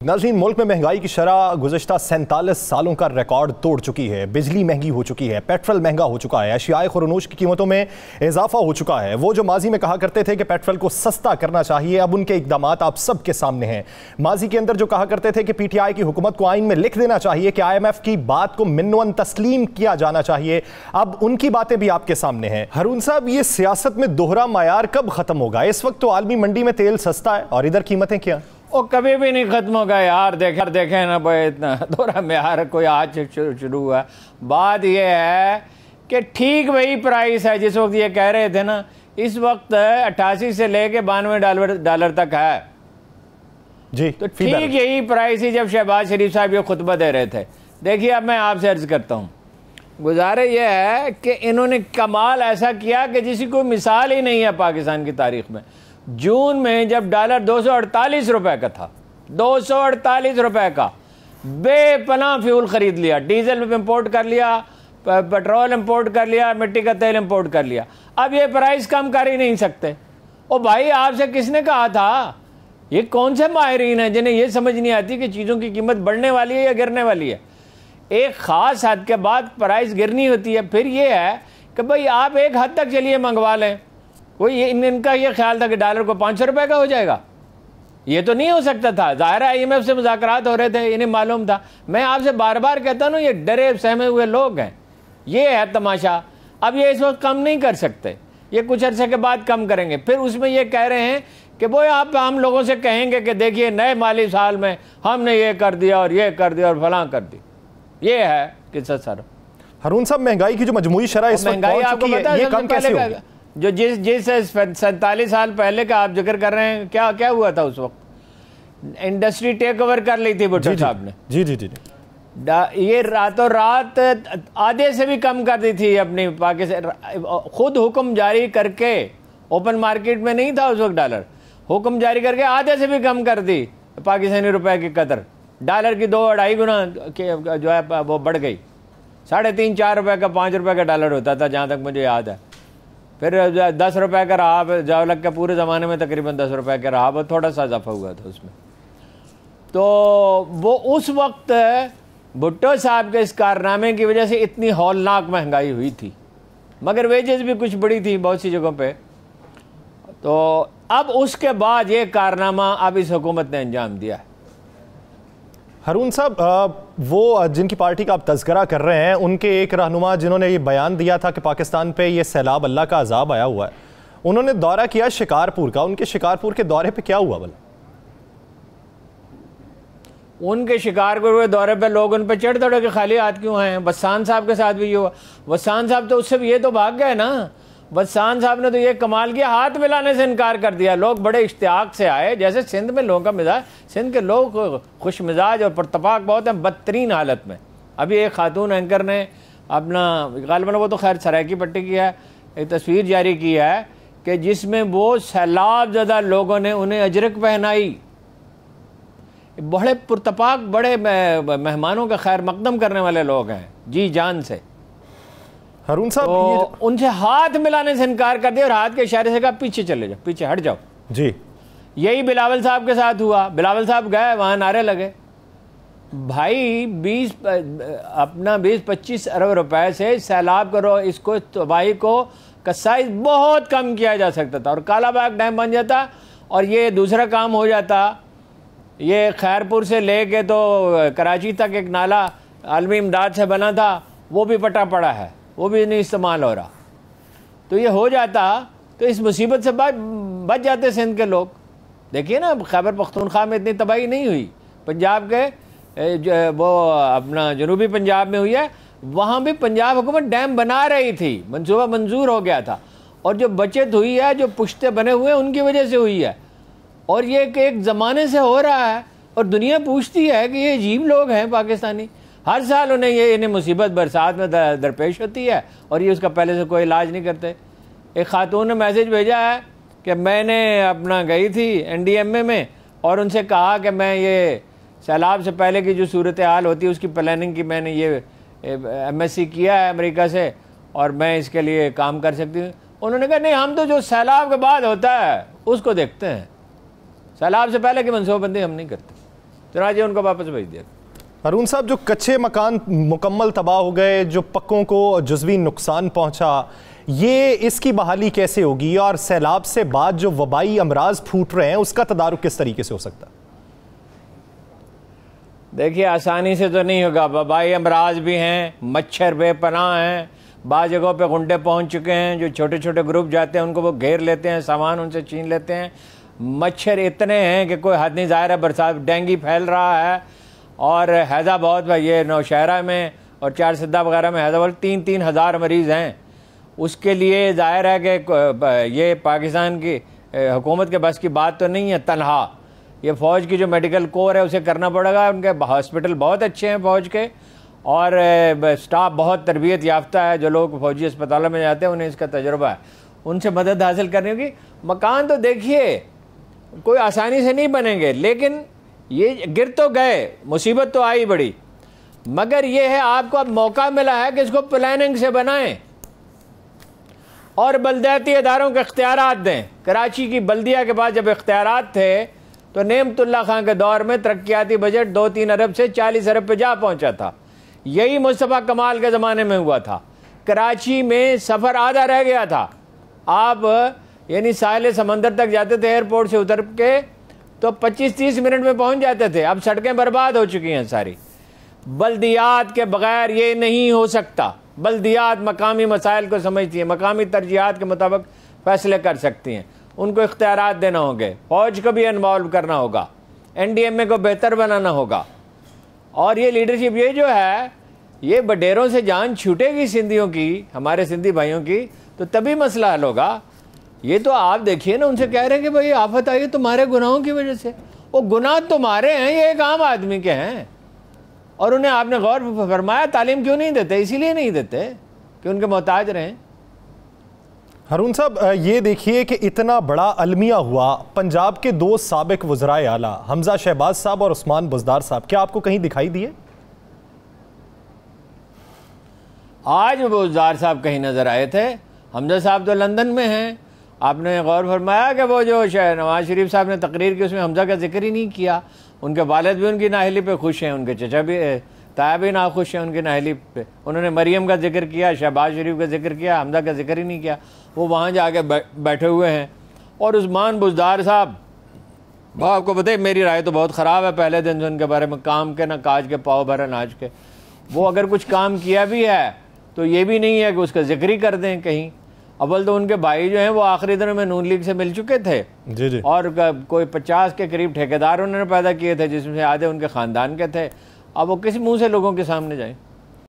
नाज़रीन, मुल्क में महंगाई की शरह गुज़श्ता 47 सालों का रिकॉर्ड तोड़ चुकी है। बिजली महंगी हो चुकी है, पेट्रोल महंगा हो चुका है, अशियाए खुरनोश की कीमतों में इजाफा हो चुका है। वो जो माजी में कहा करते थे कि पेट्रोल को सस्ता करना चाहिए, अब उनके इकदाम आप सबके सामने हैं। माजी के अंदर जो कहा करते थे कि PTI की हुकूमत को आइन में लिख देना चाहिए कि IMF की बात को मिन्नवन तस्लीम किया जाना चाहिए, अब उनकी बातें भी आपके सामने हैं। हारून साहब, ये सियासत में दोहरा मायार कब खत्म होगा? इस वक्त तो आलमी मंडी में तेल सस्ता है और इधर कीमतें क्या? वो कभी भी नहीं खत्म होगा यार। देखें ना भाई, इतना दोहरा म्यार कोई आज शुरू हुआ। बात ये है कि ठीक वही प्राइस है जिस वक्त ये कह रहे थे ना, इस वक्त 88 से लेके 92 डॉलर तक है जी। तो ठीक यही प्राइस ही जब शहबाज शरीफ साहब ये खुतबा दे रहे थे। देखिए, अब मैं आपसे अर्ज करता हूँ, गुजारे ये है कि इन्होंने कमाल ऐसा किया कि जिसकी कोई मिसाल ही नहीं है पाकिस्तान की तारीख में। जून में जब डॉलर 248 रुपए का था, 248 रुपए का, बेपनाह फ्यूल खरीद लिया, डीजल इंपोर्ट कर लिया, पेट्रोल इंपोर्ट कर लिया, मिट्टी का तेल इंपोर्ट कर लिया। अब ये प्राइस कम कर ही नहीं सकते। ओ भाई, आपसे किसने कहा था? ये कौन से माहिरीन हैं जिन्हें ये समझ नहीं आती कि चीज़ों की कीमत बढ़ने वाली है या गिरने वाली है? एक ख़ास हद के बाद प्राइस गिरनी होती है। फिर ये है कि भाई आप एक हद तक चलिए मंगवा लें। कोई इनका ये ख्याल था कि डॉलर को 500 रुपये का हो जाएगा, ये तो नहीं हो सकता था। ज़ाहिर है IMF से मुज़ाकरात हो रहे थे, इन्हें मालूम था। मैं आपसे बार बार कहता हूँ, ये डरे सहमे हुए लोग हैं। ये है तमाशा। अब ये इस वक्त कम नहीं कर सकते, ये कुछ अर्से के बाद कम करेंगे। फिर उसमें ये कह रहे हैं कि वो आप हम लोगों से कहेंगे कि देखिए नए माली साल में हमने ये कर दिया और ये कर दिया और फलां कर दी। ये है किस्सा सर। हारून साहब, महंगाई की जो मजमूई शरह इस वक्त पहुंच चुकी है, ये कम कैसे होगी? जो जिस 47 साल पहले का आप जिक्र कर रहे हैं, क्या हुआ था उस वक्त? इंडस्ट्री टेक ओवर कर ली थी भुट्टो साहब ने। जी जी जी। ये रातों रात आधे से भी कम कर दी थी अपनी पाकिस्तान, खुद हुक्म जारी करके। ओपन मार्केट में नहीं था उस वक्त डॉलर, हुक्म जारी करके आधे से भी कम कर दी पाकिस्तानी रुपए की कदर। डॉलर की 2-2.5 गुना जो है वो बढ़ गई। 3.5-4 रुपए का 5 रुपए का डॉलर होता था, जहाँ तक मुझे याद है। फिर 10 रुपए का रहा, जब लग के पूरे ज़माने में तकरीबन 10 रुपए का रहा, वो थोड़ा सा इजाफा हुआ था उसमें। तो वो उस वक्त भुट्टो साहब के इस कारनामे की वजह से इतनी हौलनाक महंगाई हुई थी, मगर वेजेस भी कुछ बड़ी थी बहुत सी जगहों पे। तो अब उसके बाद ये कारनामा अब इस हुकूमत ने अंजाम दिया है। हारून साहब, वो जिनकी पार्टी का आप तज़किरा कर रहे हैं, उनके एक रहनुमा जिन्होंने ये बयान दिया था कि पाकिस्तान पे ये सैलाब अल्लाह का अजाब आया हुआ है, उन्होंने दौरा किया शिकारपुर का। उनके शिकारपुर के दौरे पे क्या हुआ? भला उनके शिकारपुर के दौरे पे लोग उन पे चढ़ दौड़े के खाली हाथ क्यों हैं? वस्सान साहब के साथ भी ये हुआ। वस्सान साहब तो उससे भी ये तो भाग गए ना। वस्सान साहब ने तो ये कमाल किया, हाथ मिलाने से इनकार कर दिया। लोग बड़े इश्तियाक से आए, जैसे सिंध में लोगों का मिजाज, सिंध के लोग खुश मिजाज और पुरतफाक बहुत हैं, बदतरीन हालत में। अभी एक खातून एंकर ने अपना गालिबन, वो तो खैर सरायकी पट्टी की है, एक तस्वीर जारी की है कि जिसमें वो सैलाब ज़्यादा लोगों ने उन्हें अजरक पहनाई। बड़े पुरतफाक, बड़े मेहमानों का खैर मकदम करने वाले लोग हैं जी जान से। हारून साहब, तो उनसे हाथ मिलाने से इनकार कर दिया और हाथ के इशारे से कहा पीछे चले जाओ, पीछे हट जाओ जी। यही बिलावल साहब के साथ हुआ। बिलावल साहब गए, वहाँ नारे लगे। भाई 20-25 अरब रुपए से सैलाब करो, इसको तबाही को का साइज बहुत कम किया जा सकता था और कालाबाग डैम बन जाता और ये दूसरा काम हो जाता। ये खैरपुर से लेके तो कराची तक एक नाला आलमी इमदाद से बना था, वो भी पटा पड़ा है, वो भी नहीं इस्तेमाल हो रहा। तो ये हो जाता तो इस मुसीबत से बच जाते सिंध के लोग। देखिए ना, खैबर पख्तूनख्वा में इतनी तबाही नहीं हुई, पंजाब के वो अपना जनूबी पंजाब में हुई है, वहाँ भी पंजाब हुकूमत डैम बना रही थी, मंसूबा मंजूर हो गया था और जो बचत हुई है, जो पुश्ते बने हुए हैं, उनकी वजह से हुई है। और ये एक ज़माने से हो रहा है और दुनिया पूछती है कि ये अजीब लोग हैं पाकिस्तानी। हर साल इन्हें मुसीबत बरसात में दरपेश होती है और ये उसका पहले से कोई इलाज नहीं करते। एक खातून ने मैसेज भेजा है कि मैंने अपना गई थी NDMA में और उनसे कहा कि मैं ये सैलाब से पहले की जो सूरत हाल होती है उसकी प्लानिंग की मैंने ये MSc किया है अमेरिका से और मैं इसके लिए काम कर सकती हूँ। उन्होंने कहा नहीं, हम तो जो सैलाब के बाद होता है उसको देखते हैं, सैलाब से पहले की मनसूबाबंदी हम नहीं करते। चुनाचे उनको वापस भेज दिया। अरुण साहब, जो कच्चे मकान मुकम्मल तबाह हो गए, जो पक्कों को जुज़वी नुकसान पहुंचा, ये इसकी बहाली कैसे होगी? और सैलाब से बाद जो वबाई अमराज फूट रहे हैं उसका तदारुक किस तरीके से हो सकता है? देखिए, आसानी से तो नहीं होगा। वबाई अमराज भी हैं, मच्छर बेपनाह हैं, बाज़ जगहों पे गुंडे पहुंच चुके हैं, जो छोटे छोटे ग्रुप जाते हैं उनको वो घेर लेते हैं, सामान उनसे छीन लेते हैं। मच्छर इतने हैं कि कोई हद नहीं। ज़ाहिर है बरसात, डेंगू फैल रहा है और हैज़ा बहुत, ये नौशहरा में और चार सिद्दा वगैरह में हैज़ा बहुत 3-3 हज़ार मरीज़ हैं। उसके लिए ज़ाहिर है कि ये पाकिस्तान की हुकूमत के बस की बात तो नहीं है। तनहा ये फ़ौज की जो मेडिकल कोर है उसे करना पड़ेगा। उनके हॉस्पिटल बहुत अच्छे हैं फ़ौज के, और स्टाफ बहुत तरबियत याफ्ता है। जो लोग फौजी अस्पतालों में जाते हैं उन्हें इसका तजुर्बा है, उनसे मदद हासिल करने होगी। मकान तो देखिए कोई आसानी से नहीं बनेंगे, लेकिन ये गिर तो गए, मुसीबत तो आई बड़ी, मगर ये है आपको अब मौका मिला है कि इसको प्लानिंग से बनाएं और बल्दियाती इदारों के इख्तियारात दें। कराची की बल्दिया के पास जब इख्तियारात थे तो नेमतुल्लाह खान के दौर में तरक्याती बजट 2-3 अरब से 40 अरब पे जा पहुंचा था। यही मुस्तफ़ा कमाल के ज़माने में हुआ था। कराची में सफ़र आधा रह गया था। आप यानी साहिल समंदर तक जाते थे एयरपोर्ट से उतर के तो 25-30 मिनट में पहुंच जाते थे। अब सड़कें बर्बाद हो चुकी हैं सारी। बल्दियात के बगैर ये नहीं हो सकता। बल्दियात मकामी मसाइल को समझती हैं, मकामी तरजीहात के मुताबिक फ़ैसले कर सकती हैं। उनको इख्तियारात देना होंगे, फ़ौज को भी इन्वॉल्व करना होगा, NDMA को बेहतर बनाना होगा। और ये लीडरशिप, ये जो है, ये बडेरों से जान छूटेगी सिंधियों की, हमारे सिंधी भाइयों की, तो तभी मसला हल होगा। ये तो आप देखिए ना, उनसे कह रहे हैं कि भाई आफत आई तुम्हारे गुनाहों की वजह से। वो गुनाह तुम्हारे हैं, ये एक आम आदमी के हैं। और उन्हें आपने गौर फरमाया तालीम क्यों नहीं देते? इसीलिए नहीं देते कि उनके मोहताज रहें। हारून साहब, ये देखिए कि इतना बड़ा अलमिया हुआ। पंजाब के 2 साबिक वज़राए आला हमजा शहबाज साहब और उस्मान बुज़दार साहब, क्या आपको कहीं दिखाई दिए? आज बुज़दार साहब कहीं नज़र आए थे, हमजा साहब तो लंदन में हैं। आपने गौर फरमाया कि वो जो नवाज शरीफ साहब ने तकरीर की उसमें हमजा का जिक्र ही नहीं किया। उनके वालिद भी उनकी नाहली पे खुश हैं, उनके चचा भी ताया भी ना खुश हैं उनकी नाहली पे। उन्होंने मरियम का जिक्र किया, शहबाज शरीफ का जिक्र किया, हमजा का जिक्र ही नहीं किया। वो वहाँ जाके बैठे हुए हैं। और उस्मान बुज़दार साहब, आपको पता है मेरी राय तो बहुत ख़राब है पहले दिन से उनके बारे में। काम के ना काज के, पाव भर अनाज के। वो अगर कुछ काम किया भी है तो ये भी नहीं है कि उसका जिक्र ही कर दें कहीं। अव्वल तो उनके भाई जो हैं वो आखिरी दिनों में नून लीग से मिल चुके थे जी। और कोई 50 के करीब ठेकेदार उन्होंने पैदा किए थे, जिसमें से आधे उनके ख़ानदान के थे। अब वो किस मुंह से लोगों के सामने जाएं?